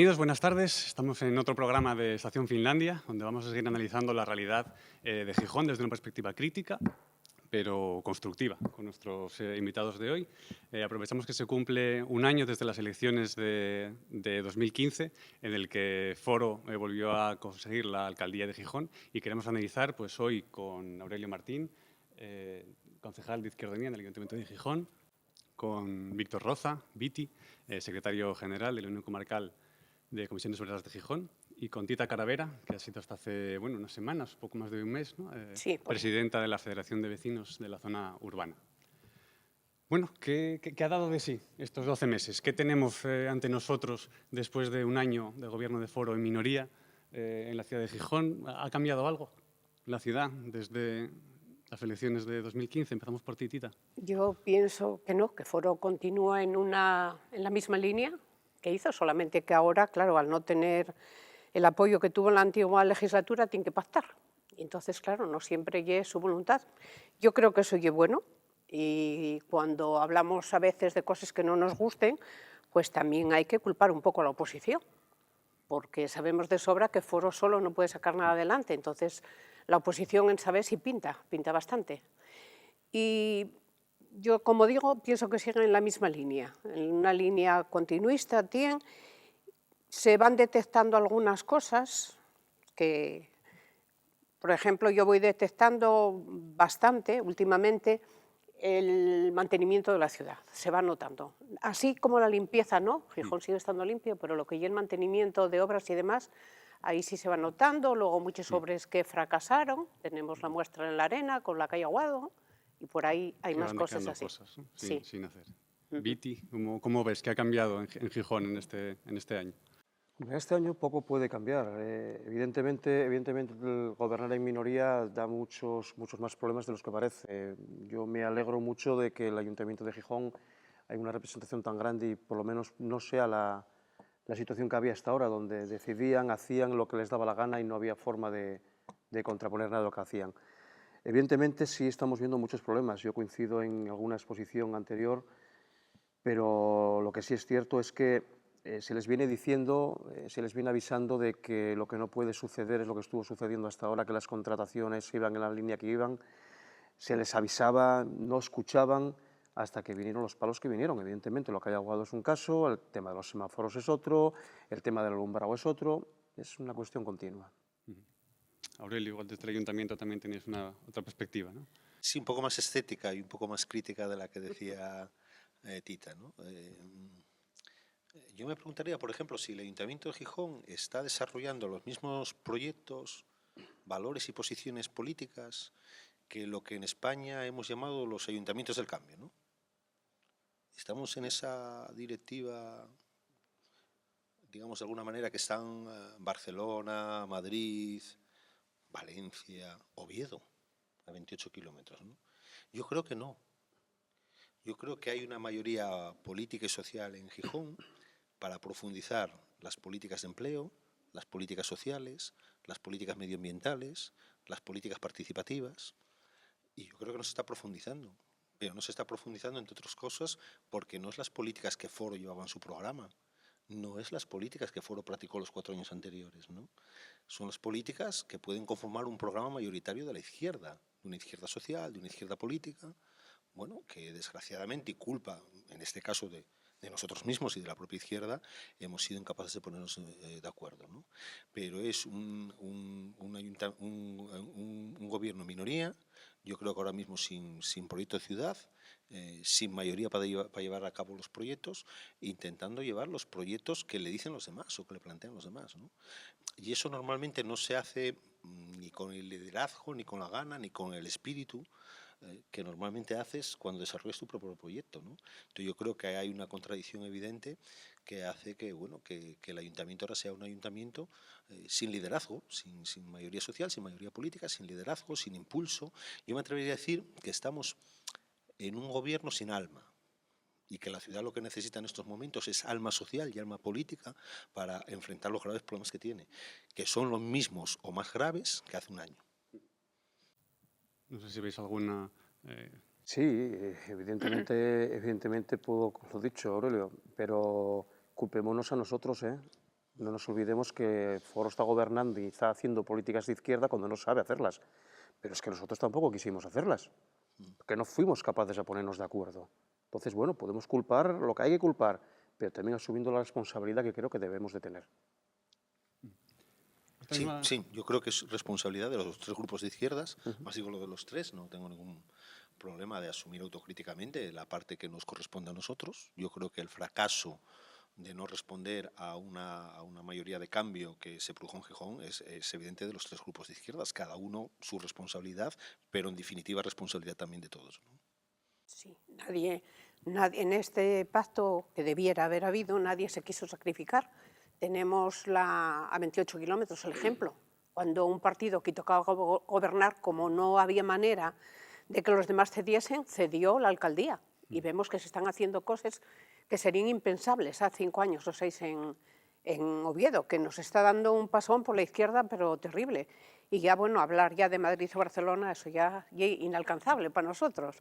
Bienvenidos, buenas tardes. Estamos en otro programa de Estación Finlandia, donde vamos a seguir analizando la realidad de Gijón desde una perspectiva crítica, pero constructiva, con nuestros invitados de hoy. Aprovechamos que se cumple un año desde las elecciones de 2015, en el que Foro volvió a conseguir la alcaldía de Gijón, y queremos analizar pues, hoy con Aurelio Martín, concejal de Izquierda Unida en el Ayuntamiento de Gijón, con Víctor Roza, Viti, secretario general de la Unión Comarcal de Comisiones Obreras de Gijón, y con Tita Caravera, que ha sido hasta hace unas semanas, poco más de un mes, ¿no? Sí, presidenta de la Federación de Vecinos de la Zona Urbana. Bueno, ¿qué ha dado de sí estos 12 meses? ¿Qué tenemos ante nosotros después de un año de gobierno de Foro en minoría en la ciudad de Gijón? ¿Ha cambiado algo la ciudad desde las elecciones de 2015? Empezamos por ti, Tita. yo pienso que no, que Foro continúa en la misma línea que hizo, solamente que ahora, claro, al no tener el apoyo que tuvo en la antigua legislatura, tiene que pactar. Y entonces, claro, no siempre es su voluntad. Yo creo que eso es bueno, y cuando hablamos a veces de cosas que no nos gusten, pues también hay que culpar un poco a la oposición, porque sabemos de sobra que Foro solo no puede sacar nada adelante. Entonces, la oposición en saber si pinta bastante. Y yo, como digo, pienso que siguen en la misma línea, en una línea continuista. Se van detectando algunas cosas que, por ejemplo, yo voy detectando bastante últimamente el mantenimiento de la ciudad, se va notando. Así como la limpieza, ¿no? Gijón sigue estando limpio, pero lo que ya el mantenimiento de obras y demás, ahí sí se va notando. Luego muchas obras que fracasaron, tenemos la muestra en la Arena con la calle Aguado, y por ahí hay Que más van cosas quedando así. cosas, ¿no? Sí. sin hacer. Viti, ¿cómo ves que ha cambiado en Gijón en este año? Este año poco puede cambiar. Evidentemente el gobernar en minoría da muchos más problemas de los que parece. Yo me alegro mucho de que el Ayuntamiento de Gijón hay una representación tan grande y por lo menos no sea la situación que había hasta ahora, donde decidían, hacían lo que les daba la gana y no había forma de contraponer nada de lo que hacían. Evidentemente sí estamos viendo muchos problemas. Yo coincido en alguna exposición anterior, pero lo que sí es cierto es que se les viene diciendo, se les viene avisando de que lo que no puede suceder es lo que estuvo sucediendo hasta ahora, que las contrataciones iban en la línea que iban, se les avisaba, no escuchaban, hasta que vinieron los palos que vinieron. Evidentemente, lo que hay Aguado es un caso, el tema de los semáforos es otro, el tema del alumbrado es otro, es una cuestión continua. Aurelio, igual desde el Ayuntamiento también tenéis otra perspectiva, ¿no? Sí, un poco más estética y un poco más crítica de la que decía Tita, ¿no? Yo me preguntaría, por ejemplo, si el Ayuntamiento de Gijón está desarrollando los mismos proyectos, valores y posiciones políticas que lo que en España hemos llamado los ayuntamientos del cambio, ¿no? Estamos en esa directiva, digamos de alguna manera, que están Barcelona, Madrid, Valencia, Oviedo, a 28 kilómetros, ¿no? Yo creo que no. Yo creo que hay una mayoría política y social en Gijón para profundizar las políticas de empleo, las políticas sociales, las políticas medioambientales, las políticas participativas, y yo creo que no se está profundizando. Pero no se está profundizando, entre otras cosas, porque no es las políticas que Foro llevaba en su programa, no es las políticas que Foro practicó los 4 años anteriores, ¿no? Son las políticas que pueden conformar un programa mayoritario de la izquierda, de una izquierda social, de una izquierda política, bueno, que desgraciadamente, y culpa, en este caso, de nosotros mismos y de la propia izquierda, hemos sido incapaces de ponernos de acuerdo, ¿no? Pero es un gobierno minoría, yo creo que ahora mismo sin proyecto de ciudad, sin mayoría para llevar a cabo los proyectos, intentando llevar los proyectos que le dicen los demás o que le plantean los demás, ¿no? Y eso normalmente no se hace ni con el liderazgo, ni con la gana, ni con el espíritu que normalmente haces cuando desarrollas tu propio proyecto, ¿no? Entonces yo creo que hay una contradicción evidente que hace que, bueno, que el ayuntamiento ahora sea un ayuntamiento sin liderazgo, sin mayoría social, sin mayoría política, sin liderazgo, sin impulso. Yo me atrevería a decir que estamos en un gobierno sin alma, y que la ciudad lo que necesita en estos momentos es alma social y alma política para enfrentar los graves problemas que tiene, que son los mismos o más graves que hace un año. No sé si veis alguna... Sí, evidentemente puedo, lo dicho, Aurelio, pero culpémonos a nosotros, ¿eh? No nos olvidemos que Foro está gobernando y está haciendo políticas de izquierda cuando no sabe hacerlas. Pero es que nosotros tampoco quisimos hacerlas, porque no fuimos capaces de ponernos de acuerdo. Entonces, bueno, podemos culpar lo que hay que culpar, pero también asumiendo la responsabilidad que creo que debemos de tener. Sí, yo creo que es responsabilidad de los tres grupos de izquierdas, más digo lo de los tres, no tengo ningún problema de asumir autocríticamente la parte que nos corresponde a nosotros. Yo creo que el fracaso de no responder a una mayoría de cambio que se produjo en Gijón es evidente de los tres grupos de izquierdas, cada uno su responsabilidad, pero en definitiva responsabilidad también de todos, ¿no? Sí, nadie en este pacto que debiera haber habido, nadie se quiso sacrificar. Tenemos a 28 kilómetros el ejemplo, cuando un partido que tocaba gobernar, como no había manera de que los demás cediesen, cedió la alcaldía. Y vemos que se están haciendo cosas que serían impensables hace 5 años o 6 en Oviedo, que nos está dando un pasón por la izquierda, pero terrible. Y ya, bueno, hablar ya de Madrid o Barcelona, eso ya es inalcanzable para nosotros.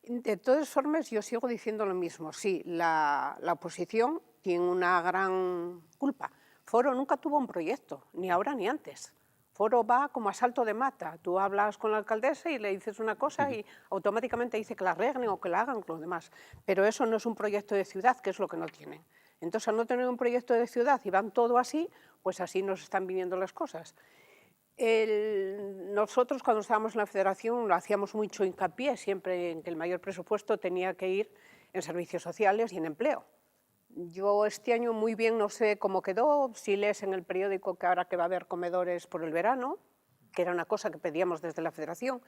De todas formas, yo sigo diciendo lo mismo. Sí, la oposición tiene una gran culpa. Foro nunca tuvo un proyecto, ni ahora ni antes. Foro va como a salto de mata. Tú hablas con la alcaldesa y le dices una cosa y automáticamente dice que la arreglen o que la hagan con los demás. Pero eso no es un proyecto de ciudad, que es lo que no tienen. Entonces, al no tener un proyecto de ciudad y van todo así, pues así nos están viniendo las cosas. Nosotros, cuando estábamos en la federación, lo hacíamos mucho hincapié siempre en que el mayor presupuesto tenía que ir en servicios sociales y en empleo. Yo este año muy bien no sé cómo quedó, si lees en el periódico que ahora que va a haber comedores por el verano, que era una cosa que pedíamos desde la federación.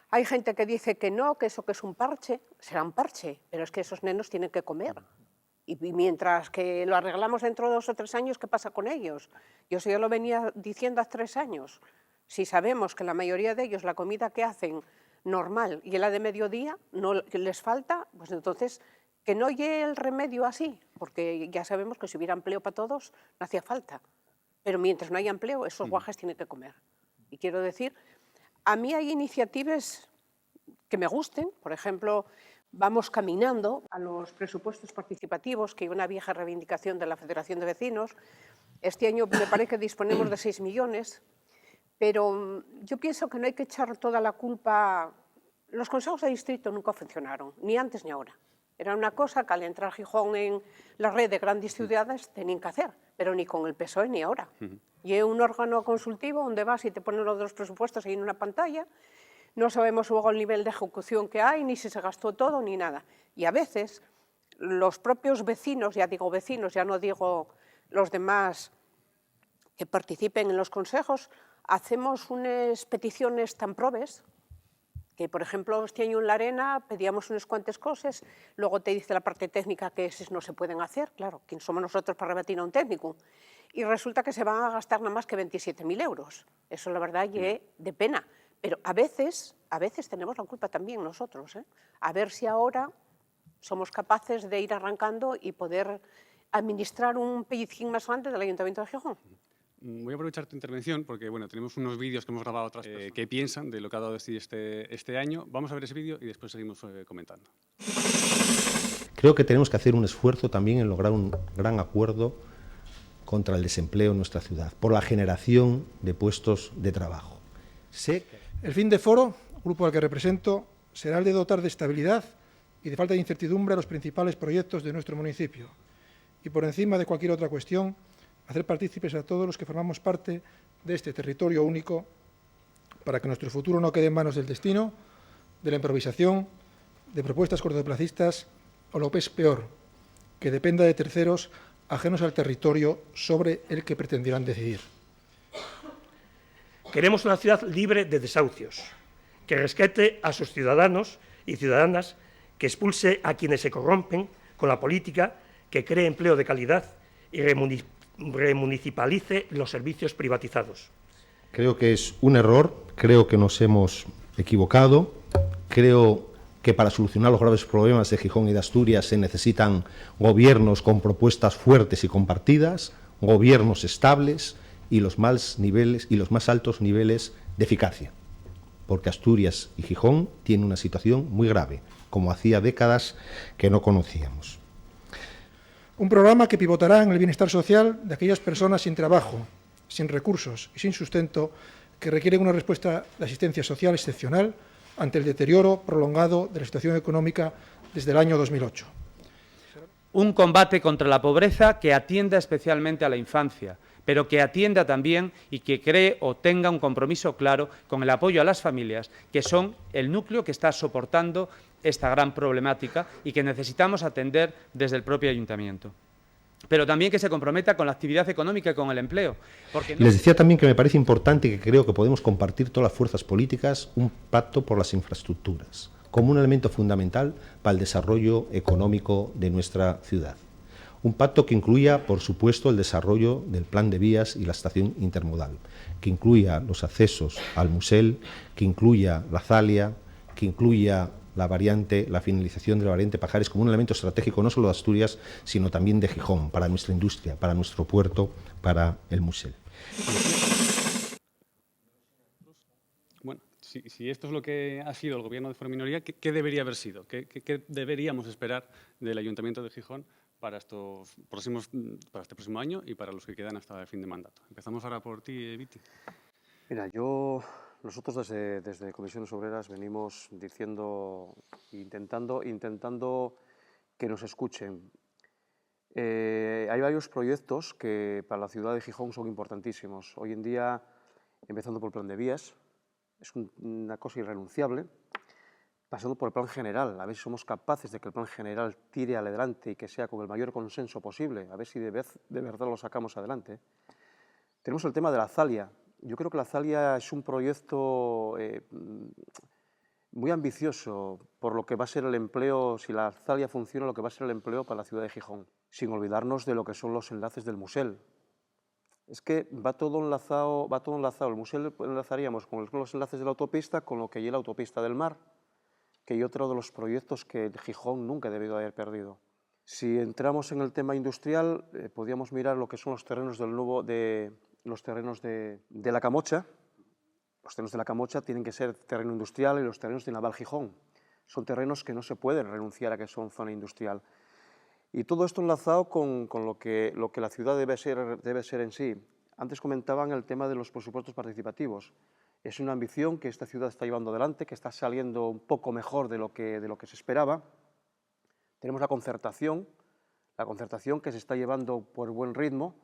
Hay gente que dice que no, que eso que es un parche, será un parche, pero es que esos nenos tienen que comer. Y mientras que lo arreglamos dentro de 2 o 3 años, ¿qué pasa con ellos? Yo eso ya lo venía diciendo hace 3 años. Si sabemos que la mayoría de ellos la comida que hacen normal y la de mediodía no les falta, pues entonces que no llegue el remedio así, porque ya sabemos que si hubiera empleo para todos no hacía falta. Pero mientras no haya empleo, esos guajes tienen que comer. Y quiero decir, a mí hay iniciativas que me gusten, por ejemplo, vamos caminando a los presupuestos participativos, que es una vieja reivindicación de la Federación de Vecinos. Este año me parece que disponemos de 6 millones, pero yo pienso que no hay que echar toda la culpa. Los consejos de distrito nunca funcionaron, ni antes ni ahora. Era una cosa que al entrar Gijón en la red de grandes ciudades tenían que hacer, pero ni con el PSOE ni ahora. Y es un órgano consultivo donde vas y te ponen los 2 presupuestos ahí en una pantalla. No sabemos luego el nivel de ejecución que hay, ni si se gastó todo, ni nada. Y a veces los propios vecinos, ya digo vecinos, ya no digo los demás que participen en los consejos, hacemos unas peticiones tan probes que, por ejemplo, este año en la Arena pedíamos unas cuantas cosas, luego te dice la parte técnica que esas no se pueden hacer, claro, ¿quién somos nosotros para rebatir a un técnico? Y resulta que se van a gastar nada más que 27.000 euros. Eso, la verdad, es de pena. Pero a veces tenemos la culpa también nosotros, ¿eh? A ver si ahora somos capaces de ir arrancando y poder administrar un pellizquín más grande del Ayuntamiento de Gijón. Voy a aprovechar tu intervención porque bueno, tenemos unos vídeos que hemos grabado otras personas que piensan de lo que ha dado este año. Vamos a ver ese vídeo y después seguimos comentando. Creo que tenemos que hacer un esfuerzo también en lograr un gran acuerdo contra el desempleo en nuestra ciudad, por la generación de puestos de trabajo. El fin de Foro, grupo al que represento, será el de dotar de estabilidad y de falta de incertidumbre a los principales proyectos de nuestro municipio. Y por encima de cualquier otra cuestión, hacer partícipes a todos los que formamos parte de este territorio único para que nuestro futuro no quede en manos del destino, de la improvisación, de propuestas cortoplacistas o lo que es peor, que dependa de terceros ajenos al territorio sobre el que pretendieran decidir. Queremos una ciudad libre de desahucios, que rescate a sus ciudadanos y ciudadanas, que expulse a quienes se corrompen con la política, que cree empleo de calidad y remunicipalice los servicios privatizados. Creo que es un error, creo que nos hemos equivocado, creo que para solucionar los graves problemas de Gijón y de Asturias se necesitan gobiernos con propuestas fuertes y compartidas, gobiernos estables y los más altos niveles de eficacia, porque Asturias y Gijón tienen una situación muy grave, como hacía décadas que no conocíamos. Un programa que pivotará en el bienestar social de aquellas personas sin trabajo, sin recursos y sin sustento que requieren una respuesta de asistencia social excepcional ante el deterioro prolongado de la situación económica desde el año 2008. Un combate contra la pobreza que atienda especialmente a la infancia, pero que atienda también y que cree o tenga un compromiso claro con el apoyo a las familias, que son el núcleo que está soportando esta gran problemática y que necesitamos atender desde el propio ayuntamiento. Pero también que se comprometa con la actividad económica y con el empleo. Porque no... Les decía también que me parece importante y que creo que podemos compartir todas las fuerzas políticas un pacto por las infraestructuras, como un elemento fundamental para el desarrollo económico de nuestra ciudad. Un pacto que incluya, por supuesto, el desarrollo del plan de vías y la estación intermodal, que incluya los accesos al Musel, que incluya la Zalia, que incluya la finalización de la variante Pajares como un elemento estratégico no solo de Asturias, sino también de Gijón, para nuestra industria, para nuestro puerto, para el Musel. Bueno, si esto es lo que ha sido el gobierno de Foro Minoría, ¿qué debería haber sido? ¿Qué deberíamos esperar del Ayuntamiento de Gijón para este próximo año y para los que quedan hasta el fin de mandato? Empezamos ahora por ti, Viti. Mira, nosotros desde Comisiones Obreras venimos diciendo, intentando que nos escuchen. Hay varios proyectos que para la ciudad de Gijón son importantísimos. Hoy en día, empezando por el plan de vías, es una cosa irrenunciable, pasando por el plan general, a ver si somos capaces de que el plan general tire adelante y que sea con el mayor consenso posible, a ver si de verdad lo sacamos adelante. Tenemos el tema de la Zalia. Yo creo que la Zalia es un proyecto muy ambicioso por lo que va a ser el empleo, si la Zalia funciona, lo que va a ser el empleo para la ciudad de Gijón, sin olvidarnos de lo que son los enlaces del Musel. Es que va todo enlazado. El Musel enlazaríamos con los enlaces de la autopista, con lo que hay la autopista del mar, que hay otro de los proyectos que Gijón nunca ha debido haber perdido. Si entramos en el tema industrial, podríamos mirar lo que son los terrenos los terrenos de la Camocha. Los terrenos de la Camocha tienen que ser terreno industrial y los terrenos de Naval Gijón. Son terrenos que no se pueden renunciar a que son zona industrial. Y todo esto enlazado con lo que la ciudad debe ser en sí. Antes comentaban el tema de los presupuestos participativos. Es una ambición que esta ciudad está llevando adelante, que está saliendo un poco mejor de lo que se esperaba. Tenemos la concertación que se está llevando por buen ritmo,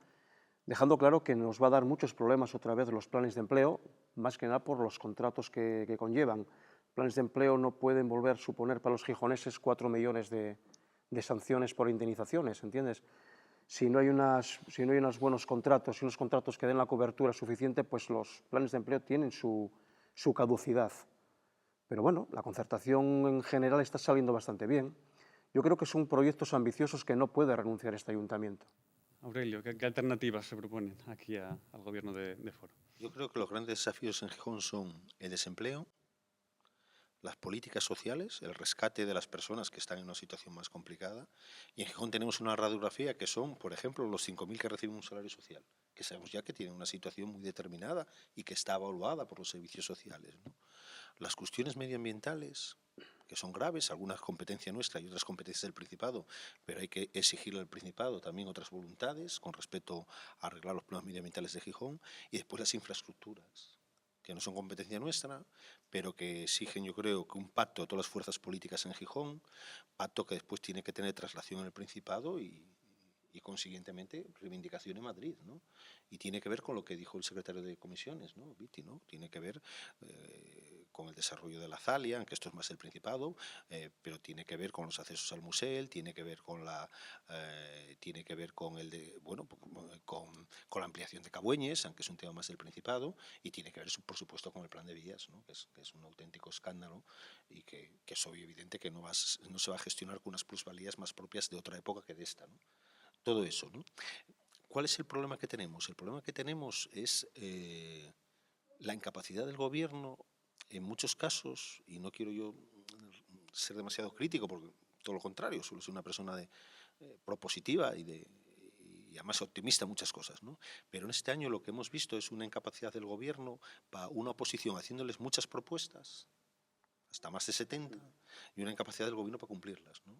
dejando claro que nos va a dar muchos problemas otra vez los planes de empleo, más que nada por los contratos que conllevan. Planes de empleo no pueden volver a suponer para los gijoneses 4 millones de sanciones por indemnizaciones, ¿entiendes? Si no hay unos buenos contratos, unos contratos que den la cobertura suficiente, pues los planes de empleo tienen su caducidad. Pero bueno, la concertación en general está saliendo bastante bien. Yo creo que son proyectos ambiciosos que no puede renunciar este ayuntamiento. Aurelio, ¿qué alternativas se proponen aquí al gobierno de Foro? Yo creo que los grandes desafíos en Gijón son el desempleo, las políticas sociales, el rescate de las personas que están en una situación más complicada. Y en Gijón tenemos una radiografía que son, por ejemplo, los 5.000 que reciben un salario social, que sabemos ya que tienen una situación muy determinada y que está evaluada por los servicios sociales, ¿no? Las cuestiones medioambientales, que son graves, algunas competencia nuestra y otras competencias del Principado, pero hay que exigirle al Principado también otras voluntades con respecto a arreglar los problemas medioambientales de Gijón. Y después las infraestructuras, que no son competencia nuestra, pero que exigen, yo creo, que un pacto de todas las fuerzas políticas en Gijón, pacto que después tiene que tener traslación en el Principado y consiguientemente reivindicación en Madrid, ¿no? Y tiene que ver con lo que dijo el secretario de Comisiones, ¿no? Viti, ¿no? Tiene que ver con el desarrollo de la Zalia, aunque esto es más el Principado, pero tiene que ver con los accesos al Musel, tiene que ver con la ampliación de Cabueñes, aunque es un tema más del Principado, y tiene que ver, por supuesto, con el plan de vías, ¿no? que es un auténtico escándalo y que es obvio evidente que no se va a gestionar con unas plusvalías más propias de otra época que de esta, ¿no? Todo eso, ¿no? ¿Cuál es el problema que tenemos? El problema que tenemos es la incapacidad del gobierno en muchos casos, y no quiero yo ser demasiado crítico, porque todo lo contrario, suelo ser una persona propositiva y además optimista en muchas cosas, ¿no? Pero en este año lo que hemos visto es una incapacidad del gobierno para una oposición haciéndoles muchas propuestas, hasta más de 70, y una incapacidad del gobierno para cumplirlas, ¿no?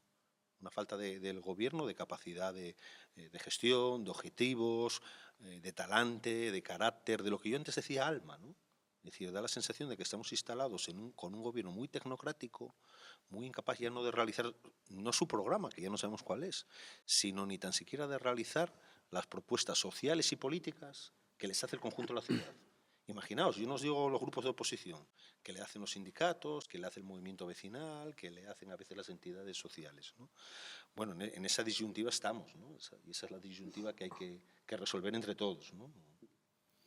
una falta del gobierno de capacidad de gestión, de objetivos, de talante, de carácter, de lo que yo antes decía alma, ¿no? Es decir, da la sensación de que estamos instalados con un gobierno muy tecnocrático, muy incapaz ya no de realizar, no su programa, que ya no sabemos cuál es, sino ni tan siquiera de realizar las propuestas sociales y políticas que les hace el conjunto de la ciudad. Imaginaos, yo no os digo los grupos de oposición, que le hacen los sindicatos, que le hace el movimiento vecinal, que le hacen a veces las entidades sociales, ¿no? Bueno, en esa disyuntiva estamos, ¿no? Y esa es la disyuntiva que hay que resolver entre todos, ¿no?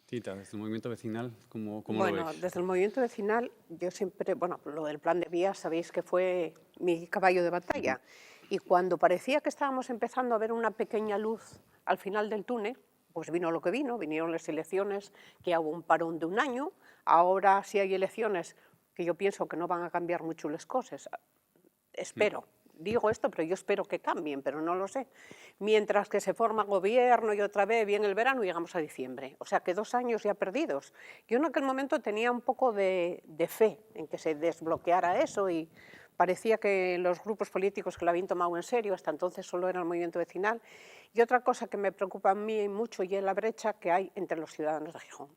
Tita, desde el movimiento vecinal, ¿cómo lo Bueno, veis? desde el movimiento vecinal, yo siempre, bueno, lo del plan de vías, sabéis que fue mi caballo de batalla. Y cuando parecía que estábamos empezando a ver una pequeña luz al final del túnel, pues vino lo que vino, vinieron las elecciones, que hubo un parón de un año. Ahora sí hay elecciones que yo pienso que no van a cambiar mucho las cosas. Espero. Digo esto, pero yo espero que cambien, pero no lo sé. Mientras que se forma gobierno y otra vez viene el verano y llegamos a diciembre. O sea que 2 años ya perdidos. Yo en aquel momento tenía un poco de fe en que se desbloqueara eso y parecía que los grupos políticos que lo habían tomado en serio, hasta entonces solo era el movimiento vecinal. Y otra cosa que me preocupa a mí mucho y es la brecha que hay entre los ciudadanos de Gijón.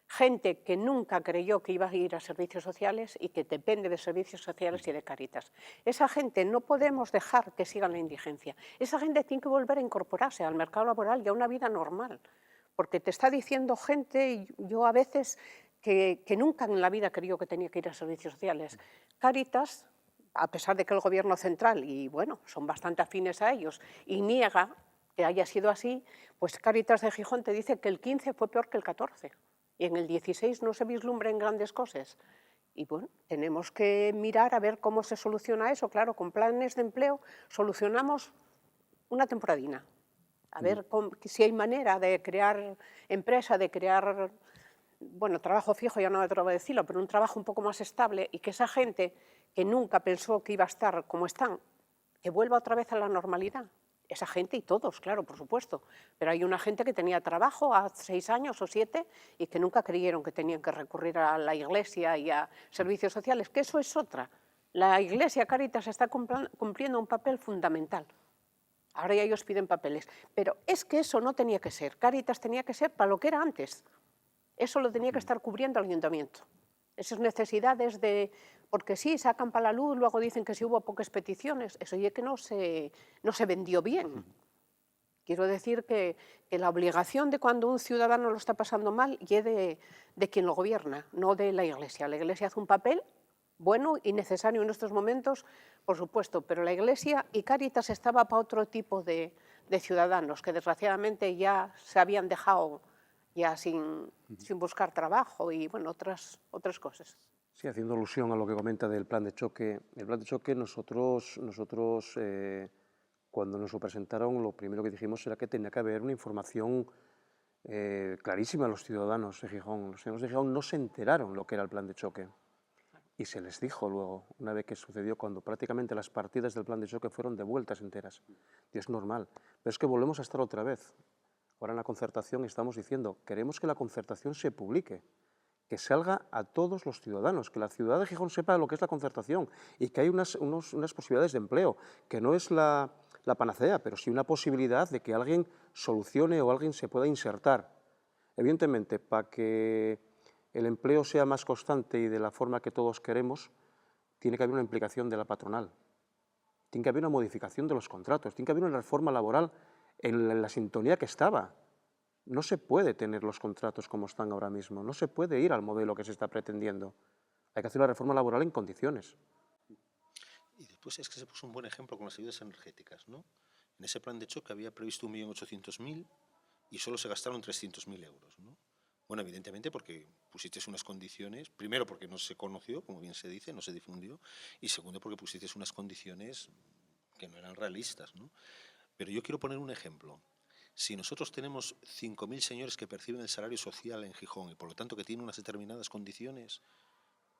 Gente que nunca creyó que iba a ir a servicios sociales y que depende de servicios sociales y de Cáritas. Esa gente no podemos dejar que siga en la indigencia. Esa gente tiene que volver a incorporarse al mercado laboral y a una vida normal. Porque te está diciendo gente, y yo a veces, que nunca en la vida creyó que tenía que ir a servicios sociales. Cáritas, a pesar de que el gobierno central, y bueno, son bastante afines a ellos, y niega que haya sido así, pues Cáritas de Gijón te dice que el 15 fue peor que el 14. Y en el 16 no se vislumbren grandes cosas. Y bueno, tenemos que mirar a ver cómo se soluciona eso. Claro, con planes de empleo solucionamos una temporadina. A ver si hay manera de crear empresa, de crear, bueno, trabajo fijo, ya no me atrevo a decirlo, pero un trabajo un poco más estable y que esa gente que nunca pensó que iba a estar como están, que vuelva otra vez a la normalidad. Esa gente y todos, claro, por supuesto. Pero hay una gente que tenía trabajo hace 6 años o 7 y que nunca creyeron que tenían que recurrir a la Iglesia y a servicios sociales, que eso es otra. La Iglesia Cáritas está cumpliendo un papel fundamental. Ahora ya ellos piden papeles. Pero es que eso no tenía que ser. Cáritas tenía que ser para lo que era antes. Eso lo tenía que estar cubriendo el ayuntamiento. Esas necesidades de... Porque sí, sacan para la luz, luego dicen que sí hubo pocas peticiones. Eso ya que no se vendió bien. Quiero decir que la obligación de cuando un ciudadano lo está pasando mal y es de quien lo gobierna, no de la Iglesia. La Iglesia hace un papel bueno y necesario en estos momentos, por supuesto, pero la Iglesia y Cáritas estaba para otro tipo de ciudadanos que desgraciadamente ya se habían dejado ya sin buscar trabajo y bueno, otras cosas. Sí, haciendo alusión a lo que comenta del plan de choque. El plan de choque nosotros cuando nos lo presentaron, lo primero que dijimos era que tenía que haber una información clarísima a los ciudadanos de Gijón. Los ciudadanos de Gijón no se enteraron lo que era el plan de choque. Y se les dijo luego, una vez que sucedió, cuando prácticamente las partidas del plan de choque fueron devueltas enteras. Y es normal. Pero es que volvemos a estar otra vez. Ahora en la concertación estamos diciendo, queremos que la concertación se publique, que salga a todos los ciudadanos, que la ciudad de Gijón sepa lo que es la concertación y que hay unas posibilidades de empleo, que no es la panacea, pero sí una posibilidad de que alguien solucione o alguien se pueda insertar. Evidentemente, para que el empleo sea más constante y de la forma que todos queremos, tiene que haber una implicación de la patronal, tiene que haber una modificación de los contratos, tiene que haber una reforma laboral en la sintonía que estaba. No se puede tener los contratos como están ahora mismo, no se puede ir al modelo que se está pretendiendo. Hay que hacer una reforma laboral en condiciones. Y después es que se puso un buen ejemplo con las ayudas energéticas, ¿no? En ese plan de choque había previsto 1.800.000 y solo se gastaron 300.000 euros, ¿no? Bueno, evidentemente porque pusisteis unas condiciones, primero porque no se conoció, como bien se dice, no se difundió, y segundo porque pusisteis unas condiciones que no eran realistas, ¿no? Pero yo quiero poner un ejemplo. Si nosotros tenemos 5.000 señores que perciben el salario social en Gijón y por lo tanto que tienen unas determinadas condiciones,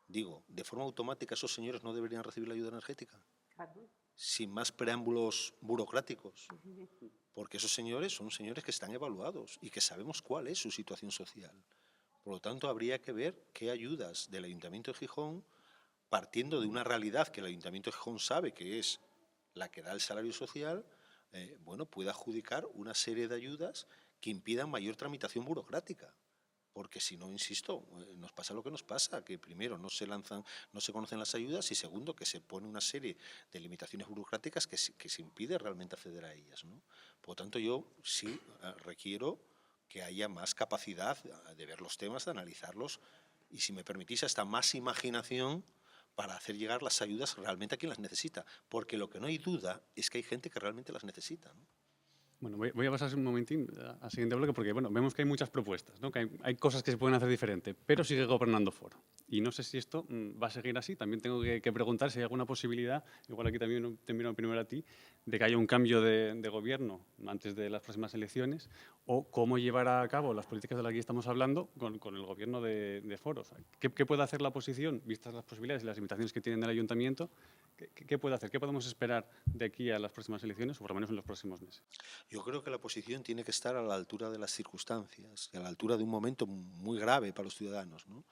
digo, de forma automática esos señores no deberían recibir la ayuda energética. Claro. Sin más preámbulos burocráticos. Porque esos señores son señores que están evaluados y que sabemos cuál es su situación social. Por lo tanto, habría que ver qué ayudas del Ayuntamiento de Gijón, partiendo de una realidad que el Ayuntamiento de Gijón sabe que es la que da el salario social, bueno, puede adjudicar una serie de ayudas que impidan mayor tramitación burocrática. Porque si no, insisto, nos pasa lo que nos pasa, que primero no se conocen las ayudas y segundo, que se pone una serie de limitaciones burocráticas que se impide realmente acceder a ellas, ¿no? Por lo tanto, yo sí requiero que haya más capacidad de ver los temas, de analizarlos y, si me permitís, hasta más imaginación para hacer llegar las ayudas realmente a quien las necesita. Porque lo que no hay duda es que hay gente que realmente las necesita, ¿no? Bueno, voy a pasar un momentín al siguiente bloque porque, bueno, vemos que hay muchas propuestas, ¿no? Que hay cosas que se pueden hacer diferente, pero sigue gobernando Foro. Y no sé si esto va a seguir así. También tengo que preguntar si hay alguna posibilidad, igual aquí también te miro primero a ti, de que haya un cambio de gobierno antes de las próximas elecciones, o cómo llevar a cabo las políticas de las que estamos hablando con el gobierno de Foro. O sea, ¿qué puede hacer la oposición, vistas las posibilidades y las limitaciones que tiene el ayuntamiento? ¿Qué puede hacer? ¿Qué podemos esperar de aquí a las próximas elecciones, o por lo menos en los próximos meses? Yo creo que la oposición tiene que estar a la altura de las circunstancias, a la altura de un momento muy grave para los ciudadanos, ¿no?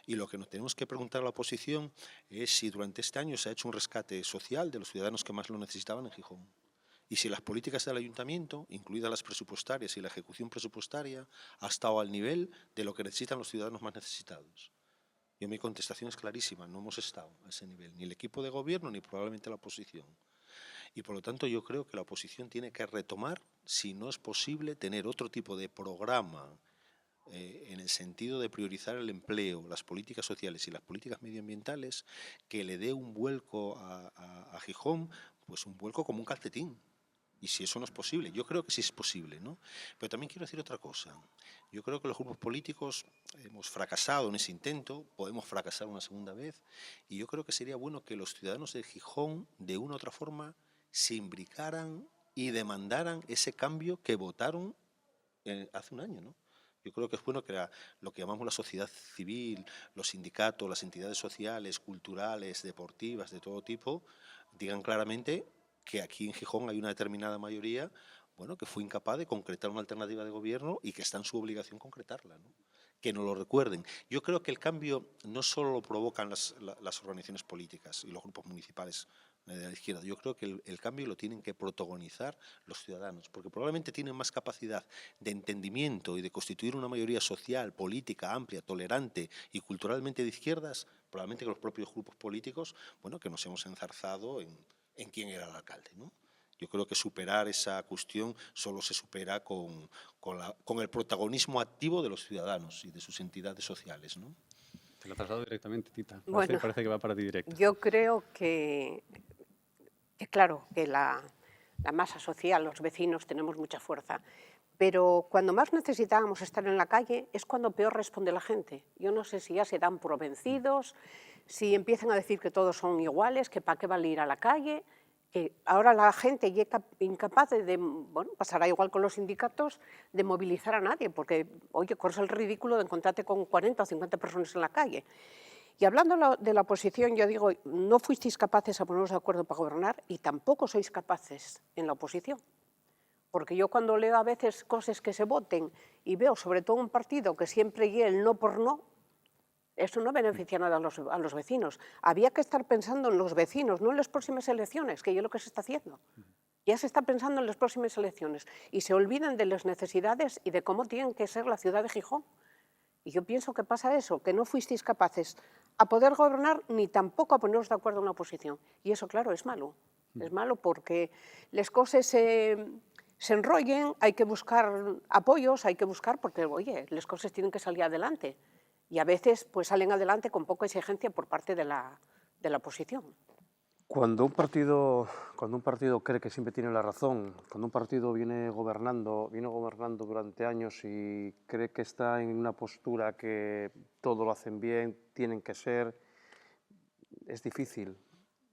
Y lo que nos tenemos que preguntar a la oposición es si durante este año se ha hecho un rescate social de los ciudadanos que más lo necesitaban en Gijón. Y si las políticas del ayuntamiento, incluidas las presupuestarias y la ejecución presupuestaria, ha estado al nivel de lo que necesitan los ciudadanos más necesitados. Mi contestación es clarísima, no hemos estado a ese nivel, ni el equipo de gobierno ni probablemente la oposición. Y por lo tanto yo creo que la oposición tiene que retomar, si no es posible, tener otro tipo de programa en el sentido de priorizar el empleo, las políticas sociales y las políticas medioambientales, que le dé un vuelco a Gijón, pues un vuelco como un calcetín. Y si eso no es posible, yo creo que sí es posible, ¿no? Pero también quiero decir otra cosa. Yo creo que los grupos políticos hemos fracasado en ese intento, podemos fracasar una segunda vez, y yo creo que sería bueno que los ciudadanos de Gijón, de una u otra forma, se imbricaran y demandaran ese cambio que votaron hace un año, ¿no? Yo creo que es bueno que lo que llamamos la sociedad civil, los sindicatos, las entidades sociales, culturales, deportivas, de todo tipo, digan claramente que aquí en Gijón hay una determinada mayoría, bueno, que fue incapaz de concretar una alternativa de gobierno y que está en su obligación concretarla, ¿no? Que nos lo recuerden. Yo creo que el cambio no solo lo provocan las organizaciones políticas y los grupos municipales de la izquierda. Yo creo que el cambio lo tienen que protagonizar los ciudadanos, porque probablemente tienen más capacidad de entendimiento y de constituir una mayoría social, política, amplia, tolerante y culturalmente de izquierdas, probablemente que los propios grupos políticos, bueno, que nos hemos enzarzado en quién era el alcalde, ¿no? Yo creo que superar esa cuestión solo se supera con el protagonismo activo de los ciudadanos y de sus entidades sociales, ¿no? Te lo traslado directamente, Tita. Bueno, Parece que va para ti directo. Yo creo que claro, que la masa social, los vecinos, tenemos mucha fuerza. Pero cuando más necesitábamos estar en la calle es cuando peor responde la gente. Yo no sé si ya se dan por vencidos, si empiezan a decir que todos son iguales, que para qué vale ir a la calle, que ahora la gente ya es incapaz bueno, pasará igual con los sindicatos, de movilizar a nadie, porque, oye, corres el ridículo de encontrarte con 40 o 50 personas en la calle. Y hablando de la oposición, yo digo, no fuisteis capaces a poneros de acuerdo para gobernar y tampoco sois capaces en la oposición. Porque yo cuando leo a veces cosas que se voten y veo sobre todo un partido que siempre guía el no por no, eso no beneficia nada a los vecinos. Había que estar pensando en los vecinos, no en las próximas elecciones, que es lo que se está haciendo. Ya se está pensando en las próximas elecciones y se olvidan de las necesidades y de cómo tiene que ser la ciudad de Gijón. Y yo pienso que pasa eso, que no fuisteis capaces a poder gobernar ni tampoco a poneros de acuerdo en la oposición. Y eso, claro, es malo. Es malo porque las cosas se enrollen, hay que buscar apoyos, hay que buscar, porque, oye, las cosas tienen que salir adelante. Y a veces pues salen adelante con poca exigencia por parte de la oposición. Cuando un partido cree que siempre tiene la razón, cuando un partido viene gobernando durante años y cree que está en una postura que todo lo hacen bien, tienen que ser, es difícil.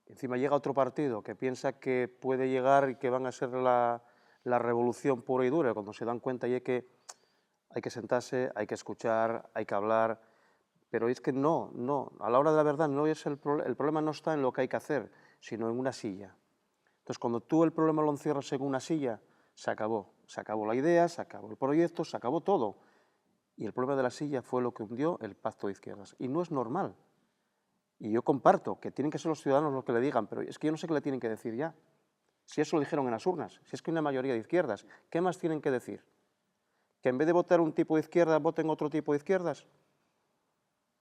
Encima llega otro partido que piensa que puede llegar y que van a ser la revolución pura y dura, cuando se dan cuenta y que hay que sentarse, hay que escuchar, hay que hablar, pero es que no, a la hora de la verdad no es el problema no está en lo que hay que hacer, sino en una silla. Entonces, cuando tú el problema lo encierras en una silla, se acabó la idea, se acabó el proyecto, se acabó todo. Y el problema de la silla fue lo que hundió el pacto de izquierdas. Y no es normal. Y yo comparto que tienen que ser los ciudadanos los que le digan, pero es que yo no sé qué le tienen que decir ya. Si eso lo dijeron en las urnas, si es que hay una mayoría de izquierdas, ¿qué más tienen que decir? ¿Que en vez de votar un tipo de izquierda, voten otro tipo de izquierdas?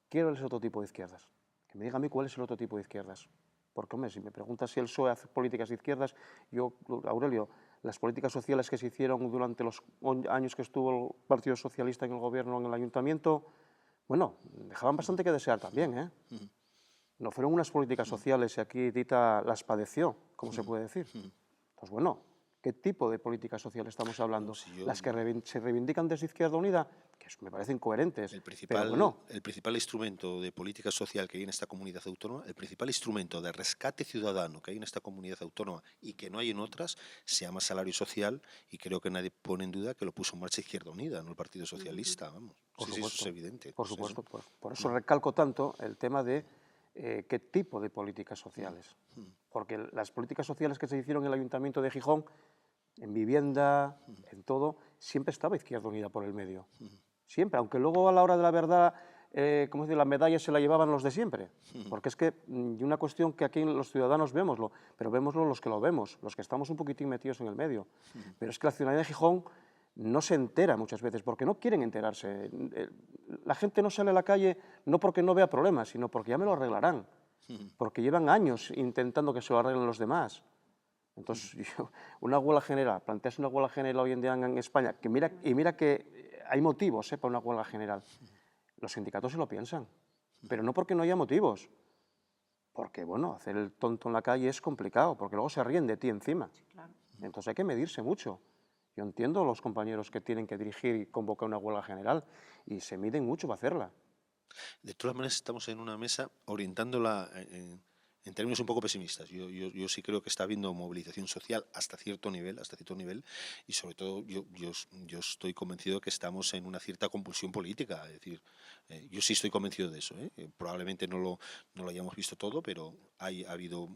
Quiero ese otro tipo de izquierdas. Que me diga a mí cuál es el otro tipo de izquierdas. Porque, hombre, si me preguntas si el PSOE hace políticas de izquierdas, yo, Aurelio, las políticas sociales que se hicieron durante los años que estuvo el Partido Socialista en el gobierno, en el ayuntamiento, bueno, dejaban bastante que desear también, ¿eh? No fueron unas políticas sociales y aquí Dita las padeció, como se puede decir. Pues bueno, ¿qué tipo de políticas sociales estamos hablando? Las que se reivindican desde Izquierda Unida, que me parecen coherentes. El principal instrumento de política social que hay en esta comunidad autónoma, el principal instrumento de rescate ciudadano que hay en esta comunidad autónoma y que no hay en otras, se llama salario social, y creo que nadie pone en duda que lo puso en marcha Izquierda Unida, no el Partido Socialista. Vamos. Sí, eso es evidente. Por supuesto. Por eso recalco tanto el tema de qué tipo de políticas sociales. Porque las políticas sociales que se hicieron en el Ayuntamiento de Gijón, en vivienda, en todo, siempre estaba Izquierda Unida por el medio. Siempre, aunque luego a la hora de la verdad, como decir, la medalla se la llevaban los de siempre. Porque es que, y una cuestión que aquí los ciudadanos vémoslo, pero vémoslo los que lo vemos, los que estamos un poquitín metidos en el medio. Pero es que la ciudadanía de Gijón no se entera muchas veces, porque no quieren enterarse. La gente no sale a la calle no porque no vea problemas, sino porque ya me lo arreglarán. Porque llevan años intentando que se lo arreglen los demás. Entonces, una huelga general, plantearse una huelga general hoy en día en España, que mira que hay motivos para una huelga general. Los sindicatos se lo piensan, pero no porque no haya motivos. Porque, bueno, hacer el tonto en la calle es complicado, porque luego se ríen de ti encima. Entonces hay que medirse mucho. Yo entiendo a los compañeros que tienen que dirigir y convocar una huelga general, y se miden mucho para hacerla. De todas maneras, estamos en una mesa orientándola en términos un poco pesimistas. Yo sí creo que está habiendo movilización social hasta cierto nivel, y sobre todo yo estoy convencido que estamos en una cierta compulsión política. Es decir, yo sí estoy convencido de eso. Probablemente no lo hayamos visto todo, pero ha habido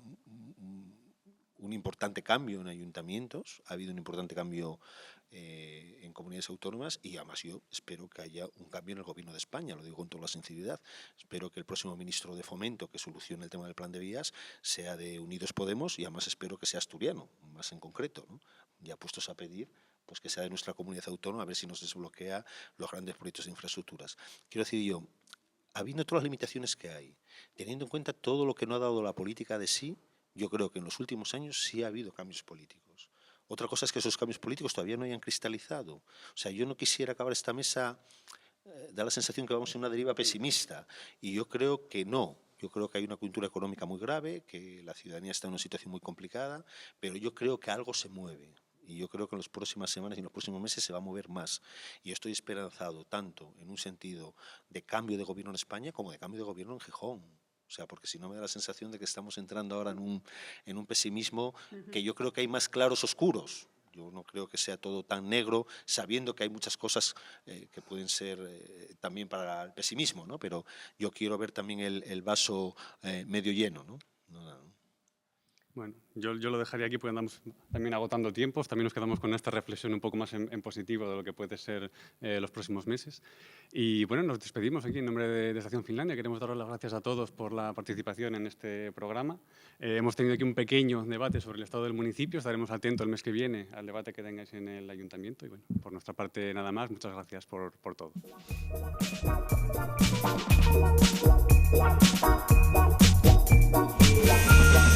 un importante cambio en ayuntamientos, ha habido un importante cambio en comunidades autónomas, y además yo espero que haya un cambio en el gobierno de España, lo digo con toda la sinceridad. Espero que el próximo ministro de Fomento que solucione el tema del plan de vías sea de Unidos Podemos, y además espero que sea asturiano, más en concreto, ¿no? Ya puestos a pedir, pues que sea de nuestra comunidad autónoma, a ver si nos desbloquea los grandes proyectos de infraestructuras. Quiero decir yo, habiendo todas las limitaciones que hay, teniendo en cuenta todo lo que no ha dado la política de sí, yo creo que en los últimos años sí ha habido cambios políticos. Otra cosa es que esos cambios políticos todavía no hayan cristalizado. O sea, yo no quisiera acabar esta mesa, da la sensación que vamos en una deriva pesimista, y yo creo que no. Yo creo que hay una coyuntura económica muy grave, que la ciudadanía está en una situación muy complicada, pero yo creo que algo se mueve. Y yo creo que en las próximas semanas y en los próximos meses se va a mover más. Y estoy esperanzado tanto en un sentido de cambio de gobierno en España como de cambio de gobierno en Gijón. O sea, porque si no me da la sensación de que estamos entrando ahora en un pesimismo que yo creo que hay más claros oscuros. Yo no creo que sea todo tan negro, sabiendo que hay muchas cosas que pueden ser también para el pesimismo, ¿no? Pero yo quiero ver también el vaso medio lleno, ¿no? Bueno, yo lo dejaría aquí porque andamos también agotando tiempos. También nos quedamos con esta reflexión un poco más en positivo de lo que puede ser los próximos meses. Y bueno, nos despedimos aquí en nombre de Estación Finlandia. Queremos daros las gracias a todos por la participación en este programa. Hemos tenido aquí un pequeño debate sobre el estado del municipio. Estaremos atentos el mes que viene al debate que tengáis en el ayuntamiento. Y bueno, por nuestra parte nada más. Muchas gracias por todo. Yeah.